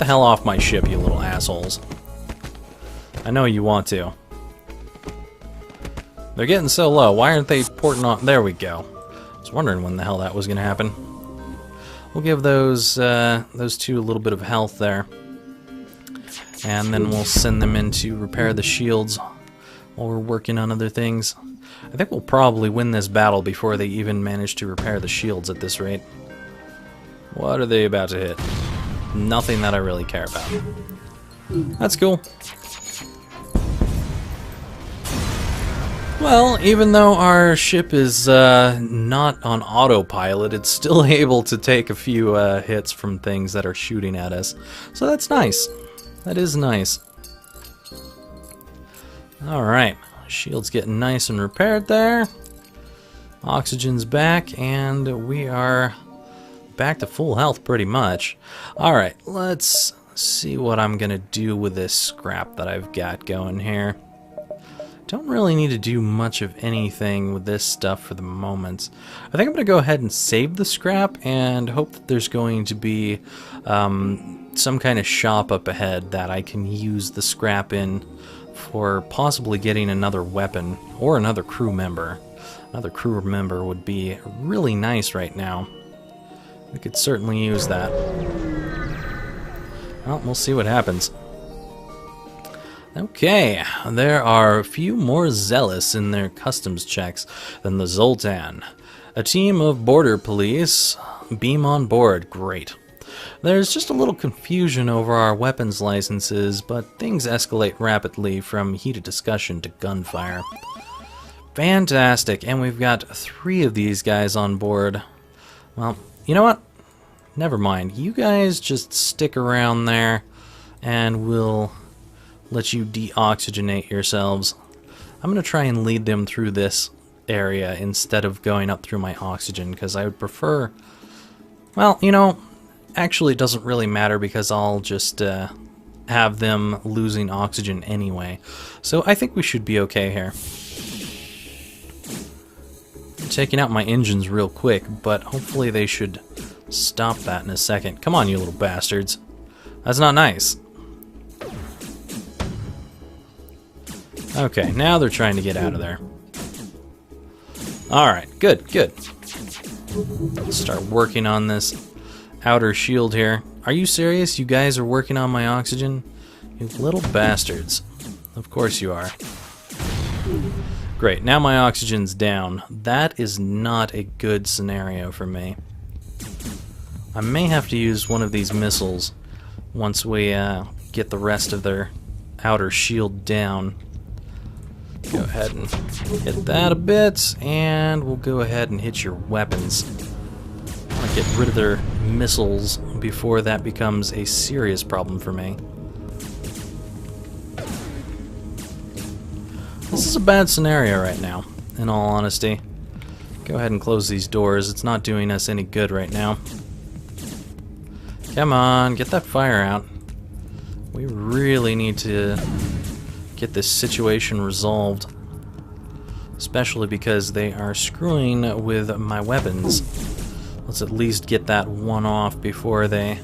the hell off my ship, you little assholes. I know you want to. They're getting so low. Why aren't they porting on? There we go. I was wondering when the hell that was going to happen. We'll give those two a little bit of health there. And then we'll send them in to repair the shields while we're working on other things. I think we'll probably win this battle before they even manage to repair the shields at this rate. What are they about to hit? Nothing that I really care about. That's cool. Well, even though our ship is not on autopilot, it's still able to take a few hits from things that are shooting at us. So that's nice. That is nice. Alright, shield's getting nice and repaired there. Oxygen's back, and we are back to full health pretty much. Alright, let's see what I'm gonna do with this scrap that I've got going here. Don't really need to do much of anything with this stuff for the moment. I think I'm going to go ahead and save the scrap and hope that there's going to be some kind of shop up ahead that I can use the scrap in for possibly getting another weapon or another crew member. Another crew member would be really nice right now. We could certainly use that. Well, we'll see what happens. Okay, there are a few more zealous in their customs checks than the Zoltan. A team of border police beam on board. Great. There's just a little confusion over our weapons licenses, but things escalate rapidly from heated discussion to gunfire. Fantastic, and we've got 3 of these guys on board. Well, you know what? Never mind. You guys just stick around there, and we'll let you deoxygenate yourselves. I'm going to try and lead them through this area instead of going up through my oxygen, because I would prefer... Well, you know, actually it doesn't really matter because I'll just have them losing oxygen anyway. So I think we should be okay here. I'm taking out my engines real quick, but hopefully they should stop that in a second. Come on, you little bastards. That's not nice. Okay, now they're trying to get out of there. Alright, good, good. Let's start working on this outer shield here. Are you serious? You guys are working on my oxygen? You little bastards. Of course you are. Great, now my oxygen's down. That is not a good scenario for me. I may have to use one of these missiles once we get the rest of their outer shield down. Go ahead and hit that a bit, and we'll go ahead and hit your weapons. I want to get rid of their missiles before that becomes a serious problem for me. This is a bad scenario right now, in all honesty. Go ahead and close these doors. It's not doing us any good right now. Come on, get that fire out. We really need to get this situation resolved, especially because they are screwing with my weapons. Let's at least get that one off before they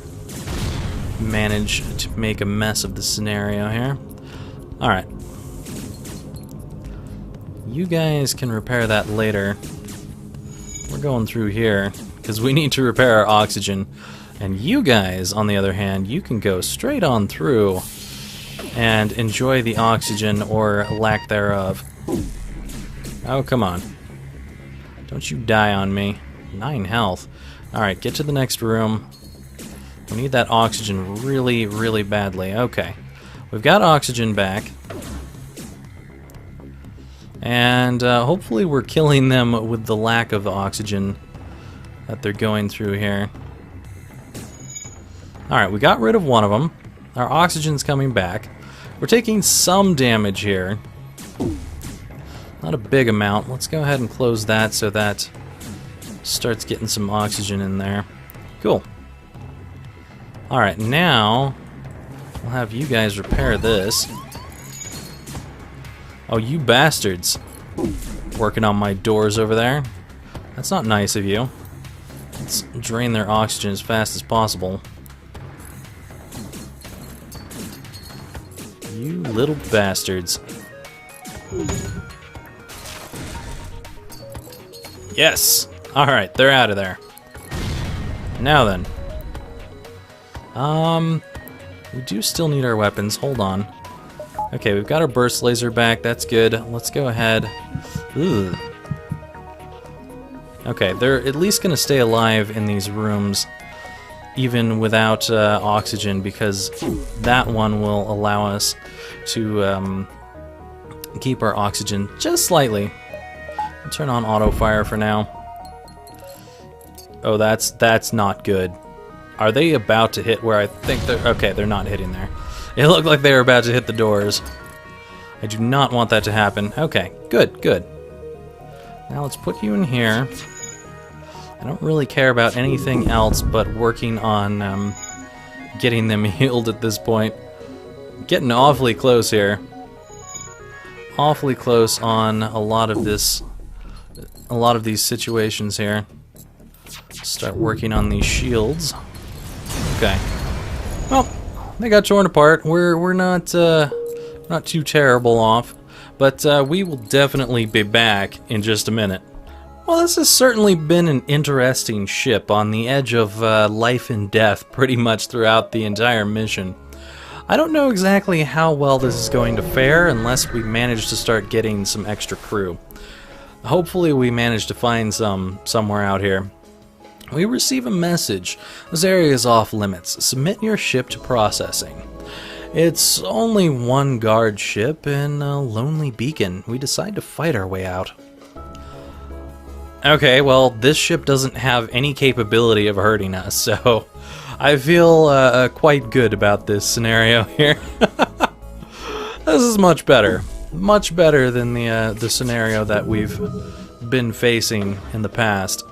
manage to make a mess of the scenario here. Alright. You guys can repair that later. We're going through here because we need to repair our oxygen. And you guys, on the other hand, you can go straight on through and enjoy the oxygen or lack thereof. Oh, come on. Don't you die on me. 9 health. Alright, get to the next room. We need that oxygen really, really badly. Okay. We've got oxygen back. And hopefully we're killing them with the lack of oxygen that they're going through here. Alright, we got rid of one of them. Our oxygen's coming back. We're taking some damage here. Not a big amount. Let's go ahead and close that so that starts getting some oxygen in there. Cool. Alright, now we'll have you guys repair this. Oh, you bastards. Working on my doors over there. That's not nice of you. Let's drain their oxygen as fast as possible. You little bastards. Yes! Alright, they're out of there. Now then. We do still need our weapons. Hold on. Okay, we've got our burst laser back. That's good. Let's go ahead. Ooh. Okay, they're at least going to stay alive in these rooms, even without oxygen, because that one will allow us to keep our oxygen just slightly. Turn on auto fire for now. Oh, that's not good. Are they about to hit where I think they're... Okay, they're not hitting there. It looked like they were about to hit the doors. I do not want that to happen. Okay, good, good. Now let's put you in here. I don't really care about anything else but working on getting them healed at this point. Getting awfully close here. Awfully close on a lot of these situations here. Start working on these shields. Okay. Well, they got torn apart. We're not too terrible off, but we will definitely be back in just a minute. Well, this has certainly been an interesting ship on the edge of life and death pretty much throughout the entire mission. I don't know exactly how well this is going to fare unless we manage to start getting some extra crew. Hopefully we manage to find somewhere out here. We receive a message. This area is off limits. Submit your ship to processing. It's only one guard ship and a lonely beacon. We decide to fight our way out. Okay, well, this ship doesn't have any capability of hurting us, so I feel quite good about this scenario here. This is much better. Much better than the scenario that we've been facing in the past.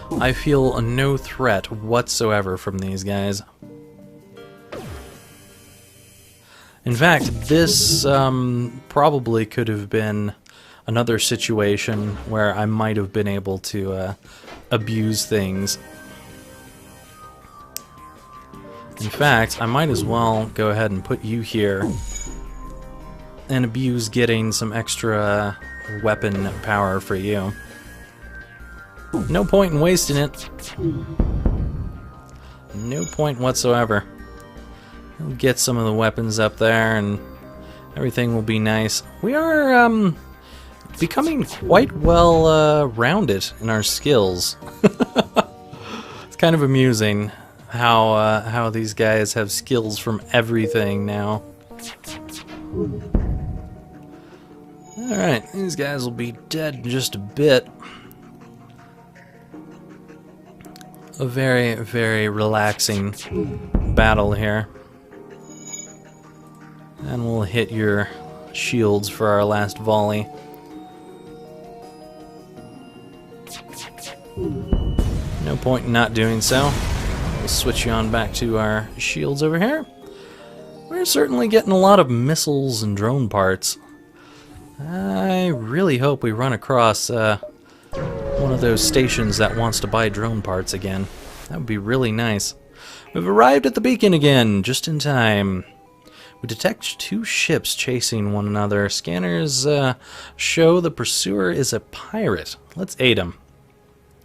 I feel no threat whatsoever from these guys. In fact, this probably could have been another situation where I might have been able to abuse things. In fact, I might as well go ahead and put you here and abuse getting some extra weapon power for you. No point in wasting it. No point whatsoever. We'll get some of the weapons up there and everything will be nice. We are becoming quite well rounded in our skills. It's kind of amusing how these guys have skills from everything now. Alright, these guys will be dead in just a bit. A very, very relaxing battle here. And we'll hit your shields for our last volley. No point in not doing so. We'll switch you on back to our shields over here. We're certainly getting a lot of missiles and drone parts. I really hope we run across one of those stations that wants to buy drone parts again. That would be really nice. We've arrived at the beacon again, just in time. We detect two ships chasing one another. Scanners show the pursuer is a pirate. Let's aid him.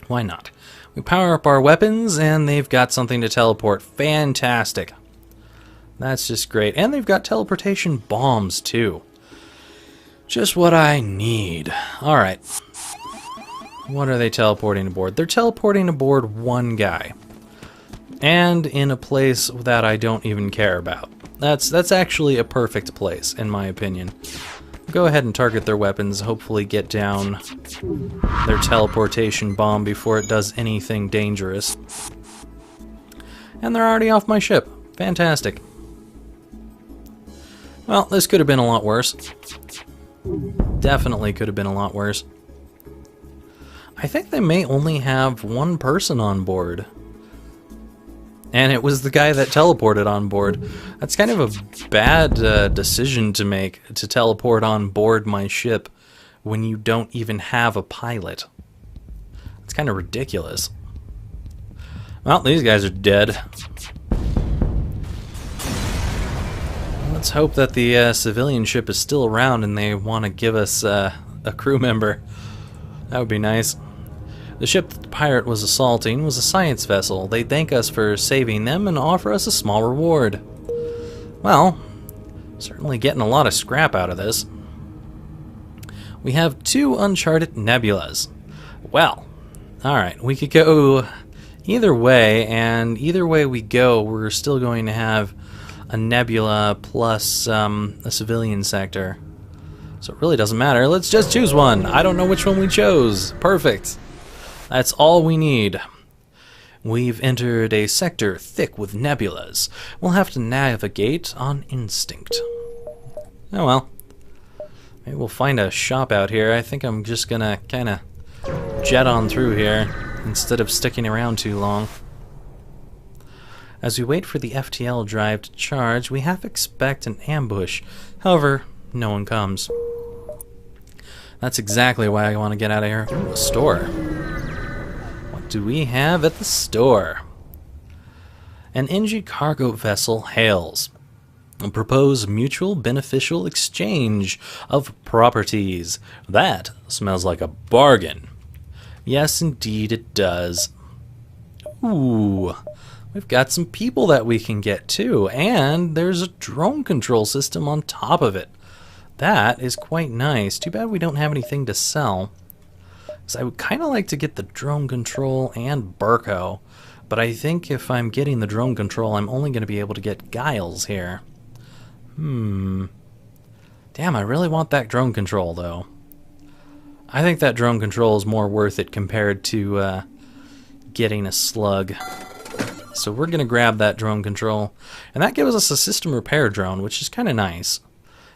Why not? We power up our weapons, and they've got something to teleport. Fantastic. That's just great. And they've got teleportation bombs, too. Just what I need. Alright. What are they teleporting aboard? They're teleporting aboard one guy. And in a place that I don't even care about. That's actually a perfect place, in my opinion. Go ahead and target their weapons, hopefully get down their teleportation bomb before it does anything dangerous. And they're already off my ship. Fantastic. Well, this could have been a lot worse. Definitely could have been a lot worse. I think they may only have one person on board. And it was the guy that teleported on board. That's kind of a bad decision to make, to teleport on board my ship when you don't even have a pilot. It's kind of ridiculous. Well, these guys are dead. Let's hope that the civilian ship is still around and they want to give us a crew member. That would be nice. The ship that the pirate was assaulting was a science vessel. They thank us for saving them and offer us a small reward. Well, certainly getting a lot of scrap out of this. We have 2 uncharted nebulas. Well, alright, we could go either way, and either way we go, we're still going to have a nebula plus a civilian sector. So it really doesn't matter. Let's just choose one. I don't know which one we chose. Perfect. That's all we need. We've entered a sector thick with nebulas. We'll have to navigate on instinct. Oh well. Maybe we'll find a shop out here. I think I'm just gonna kinda jet on through here instead of sticking around too long. As we wait for the FTL drive to charge, we half expect an ambush. However, no one comes. That's exactly why I want to get out of here. Ooh, a store. What do we have at the store? An NG cargo vessel hails. Propose mutual beneficial exchange of properties. That smells like a bargain. Yes, indeed it does. Ooh, we've got some people that we can get too, and there's a drone control system on top of it. That is quite nice. Too bad we don't have anything to sell. So I would kind of like to get the drone control and Burko, but I think if I'm getting the drone control, I'm only going to be able to get Giles here. Damn, I really want that drone control, though. I think that drone control is more worth it compared to getting a slug. So we're going to grab that drone control. And that gives us a system repair drone, which is kind of nice,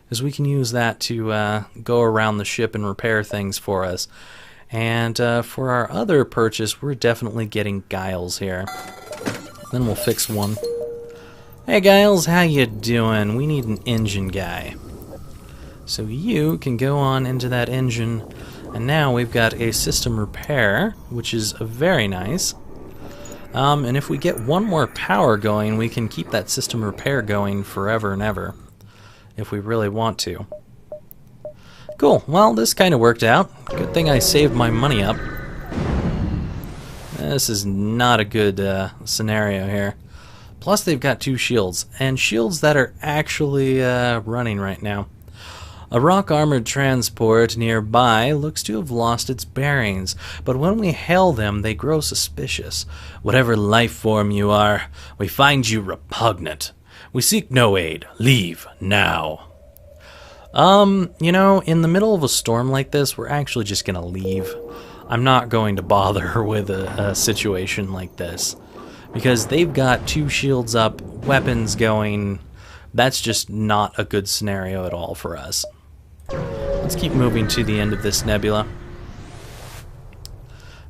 because we can use that to go around the ship and repair things for us. And for our other purchase, we're definitely getting Giles here. Then we'll fix one. Hey Giles, how you doing? We need an engine guy. So you can go on into that engine, and now we've got a system repair, which is very nice. And if we get one more power going, we can keep that system repair going forever and ever, if we really want to. Cool, well this kind of worked out. Good thing I saved my money up. This is not a good scenario here. Plus they've got 2 shields, and shields that are actually running right now. A rock-armored transport nearby looks to have lost its bearings, but when we hail them, they grow suspicious. Whatever life form you are, we find you repugnant. We seek no aid. Leave now. You know, in the middle of a storm like this, we're actually just gonna leave. I'm not going to bother with a situation like this, because they've got 2 shields up, weapons going. That's just not a good scenario at all for us. Let's keep moving to the end of this nebula. What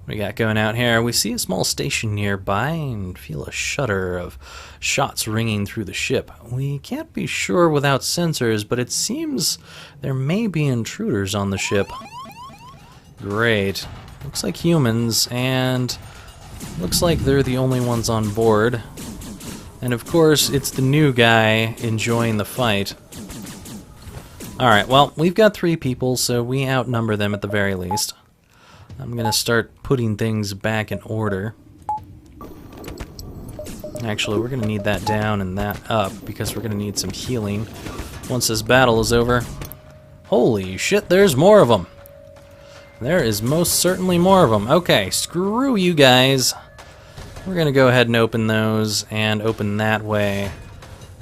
we got going out here? We see a small station nearby and feel a shudder of shots ringing through the ship. We can't be sure without sensors, but it seems there may be intruders on the ship. Great. Looks like humans, and looks like they're the only ones on board. And of course, it's the new guy enjoying the fight. Alright, well, we've got 3 people, so we outnumber them at the very least. I'm gonna start putting things back in order. Actually, we're gonna need that down and that up, because we're gonna need some healing once this battle is over. Holy shit, there's more of them! There is most certainly more of them. Okay, screw you guys. We're gonna go ahead and open those, and open that way,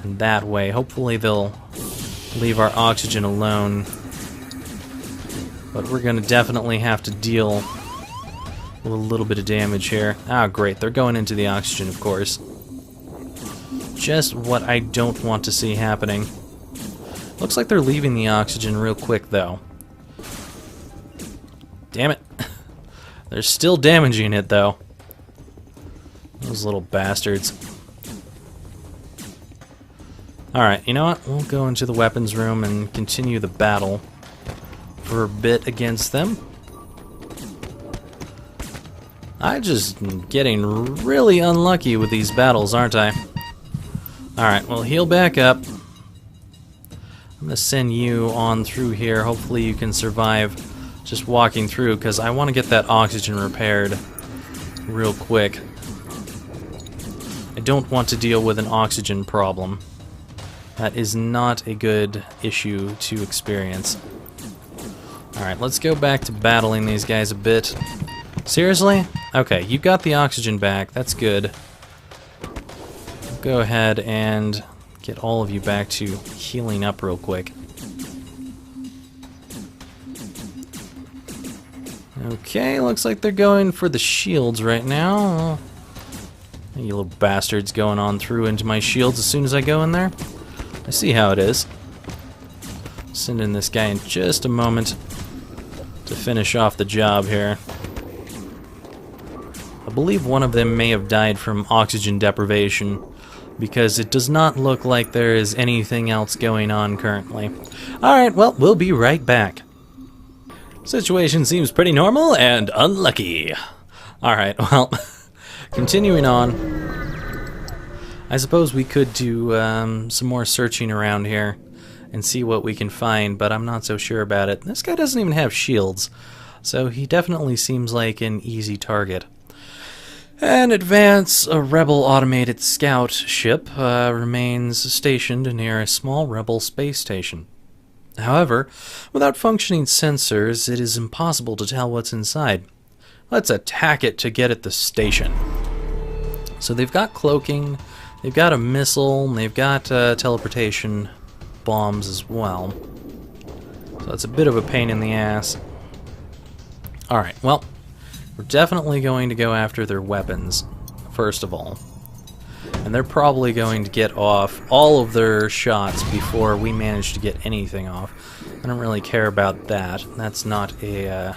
and that way. Hopefully they'll leave our oxygen alone. But we're gonna definitely have to deal with a little bit of damage here. Ah, great, they're going into the oxygen, of course. Just what I don't want to see happening. Looks like they're leaving the oxygen real quick, though. Damn it. They're still damaging it, though. Those little bastards. Alright, you know what? We'll go into the weapons room and continue the battle for a bit against them. I'm just getting really unlucky with these battles, aren't I? Alright, we'll heal back up. I'm gonna send you on through here. Hopefully you can survive just walking through, because I want to get that oxygen repaired real quick. I don't want to deal with an oxygen problem. That is not a good issue to experience. Alright, let's go back to battling these guys a bit. Seriously? Okay, you got the oxygen back. That's good. Go ahead and get all of you back to healing up real quick. Okay, looks like they're going for the shields right now. You little bastards going on through into my shields as soon as I go in there. I see how it is. Send in this guy in just a moment to finish off the job here. I believe one of them may have died from oxygen deprivation, because it does not look like there is anything else going on currently. Alright, well, we'll be right back. Situation seems pretty normal and unlucky. Alright, well, continuing on. I suppose we could do some more searching around here and see what we can find, but I'm not so sure about it. This guy doesn't even have shields, so he definitely seems like an easy target. An advance, a rebel automated scout ship remains stationed near a small rebel space station. However, without functioning sensors, it is impossible to tell what's inside. Let's attack it to get at the station. So they've got cloaking, they've got a missile, and they've got teleportation bombs as well. So that's a bit of a pain in the ass. Alright, well, we're definitely going to go after their weapons, first of all. And they're probably going to get off all of their shots before we manage to get anything off. I don't really care about that. That's not a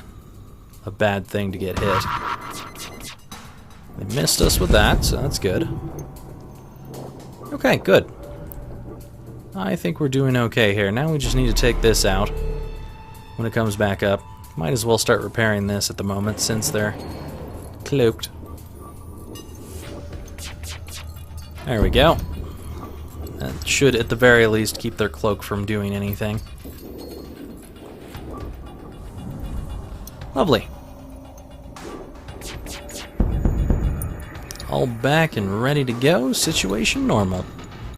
bad thing to get hit. They missed us with that, so that's good. Okay, good. I think we're doing okay here. Now we just need to take this out when it comes back up. Might as well start repairing this at the moment since they're cloaked. There we go. That should, at the very least, keep their cloak from doing anything. Lovely. All back and ready to go. Situation normal.